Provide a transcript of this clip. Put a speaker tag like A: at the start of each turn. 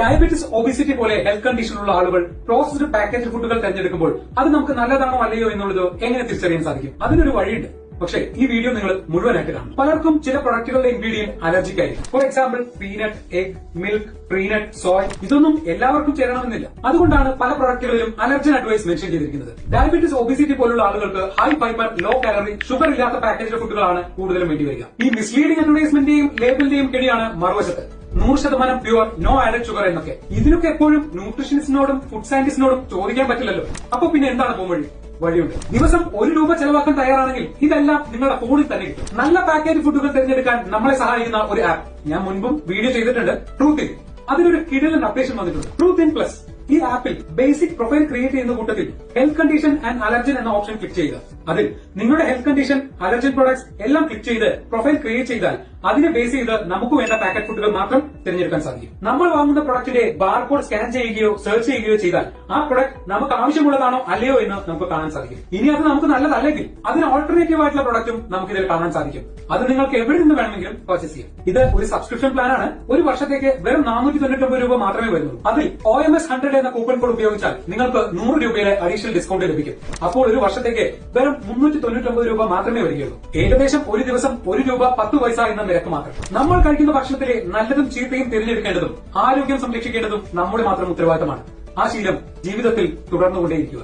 A: Diabetes, obesity പോലെ health കണ്ടീഷനുള്ള ആളുകൾ processed package ഫുഡുകൾ തിരഞ്ഞെടുക്കുമ്പോൾ അത് നമുക്ക് നല്ലതാണോ അല്ലയോ എന്നുള്ളത് എങ്ങനെ തിരിച്ചറിയാൻ സാധിക്കും? അതിനൊരു വഴിയുണ്ട്. പക്ഷേ ഈ വീഡിയോ നിങ്ങൾ മുഴുവനായിട്ട് കാണും. പലർക്കും ചില പ്രൊഡക്റ്റുകളുടെ ഇൻഗ്രീഡിയന്റ് അലർജിക് ആയിരിക്കും. For example peanut, egg, milk, tree nut, soy. ഇതൊന്നും എല്ലാവർക്കും ചേരണമെന്നില്ല. അതുകൊണ്ടാണ് പല പ്രൊഡക്റ്റുകളിലും അലർജൻ അഡ്വൈസ് മെൻഷൻ ചെയ്തിരിക്കുന്നത്. ഡയബറ്റിസ്, ഒബിസിറ്റി പോലുള്ള ആളുകൾക്ക് high fibre, low calorie, sugar ഇല്ലാത്ത പാക്കേജ് ഫുഡുകളാണ് കൂടുതലും വേണ്ടി വരിക. ഈ മിസ്ലീഡിംഗ് അഡ്വർടൈസ്മെന്റിന്റെയും ലേബലിന്റെയും കെടിയാണ് മറുവശത്ത് 100% പ്യുവർ, നോ ആഡഡ് ഷുഗർ എന്നൊക്കെ. ഇതിനൊക്കെ എപ്പോഴും ന്യൂട്രീഷനിസ്റ്റിനോടും ഫുഡ് സയന്റിസ്റ്റിനോടും ചോദിക്കാൻ പറ്റില്ലല്ലോ. അപ്പൊ പിന്നെ എന്താണ് പോംവഴി? വഴിയുണ്ട്. ദിവസം ₹1 ചെലവാക്കാൻ തയ്യാറാണെങ്കിൽ ഇതെല്ലാം നിങ്ങളുടെ ഫോണിൽ തന്നെ കിട്ടും. നല്ല പാക്കേജ് ഫുഡുകൾ തിരഞ്ഞെടുക്കാൻ നമ്മളെ സഹായിക്കുന്ന ഒരു ആപ്പ് ഞാൻ മുൻപും വീഡിയോ ചെയ്തിട്ടുണ്ട്, ട്രൂത്ത് ഇൻ. അതിലൊരു കിടിലൻ അപ്ഡേഷൻ വന്നിട്ടുണ്ട്, ട്രൂത്ത് ഇൻ പ്ലസ്. ഈ ആപ്പിൽ ബേസിക് പ്രൊഫൈൽ ക്രിയേറ്റ് ചെയ്യുന്ന കൂട്ടത്തിൽ ഹെൽത്ത് കണ്ടീഷൻ ആൻഡ് അലർജൻ എന്ന ഓപ്ഷൻ ക്ലിക്ക് ചെയ്യുക. അതിൽ നിങ്ങളുടെ ഹെൽത്ത് കണ്ടീഷൻ, അലർജൻ പ്രോഡക്ട്സ് എല്ലാം ക്ലിക്ക് ചെയ്ത് പ്രൊഫൈൽ ക്രിയേറ്റ് ചെയ്താൽ അതിനെ ബേസ് ചെയ്ത് നമുക്ക് വേണ്ട പാക്കറ്റ് ഫുഡുകൾ മാത്രം തിരഞ്ഞെടുക്കാൻ സാധിക്കും. നമ്മൾ വാങ്ങുന്ന പ്രൊഡക്റ്റിന്റെ ബാർകോഡ് സ്കാൻ ചെയ്യുകയോ സെർച്ച് ചെയ്യുകയോ ചെയ്താൽ ആ പ്രൊഡക്റ്റ് നമുക്ക് ആവശ്യമുള്ളതാണോ അല്ലയോ എന്ന് നമുക്ക് കാണാൻ സാധിക്കും. ഇനി അത് നമുക്ക് നല്ലതല്ലെങ്കിൽ അതിന് ഓൾട്ടർനേറ്റീവ് ആയിട്ടുള്ള പ്രൊഡക്റ്റും നമുക്ക് ഇതിൽ കാണാൻ സാധിക്കും. അത് നിങ്ങൾക്ക് എവിടെ നിന്ന് വേണമെങ്കിലും പർച്ചേസ് ചെയ്യാം. ഇത് ഒരു സബ്സ്ക്രിപ്ഷൻ പ്ലാൻ ആണ്. ഒരു വർഷത്തേക്ക് വെറും ₹499 മാത്രമേ വരുന്നുള്ളൂ. അതിൽ OMS 100 എന്ന കൂപ്പൺ കോഡ് ഉപയോഗിച്ചാൽ നിങ്ങൾക്ക് ₹100 അഡീഷണൽ ഡിസ്കൗണ്ട് ലഭിക്കും. അപ്പോൾ ഒരു വർഷത്തേക്ക് വെറും ₹399 മാത്രമേ വരികയുള്ളൂ. ഏകദേശം ഒരു ദിവസം ₹1.10 എന്ന നിരക്ക് മാത്രം. നമ്മൾ കഴിക്കുന്ന ഭക്ഷണത്തിലെ നല്ലതും ചീത്തയും തിരഞ്ഞെടുക്കേണ്ടതും ആരോഗ്യം സംരക്ഷിക്കേണ്ടതും നമ്മുടെ മാത്രം ഉത്തരവാദിത്തമാണ്. ആ ശീലം ജീവിതത്തിൽ തുടർന്നുകൊണ്ടേയിരിക്കുക.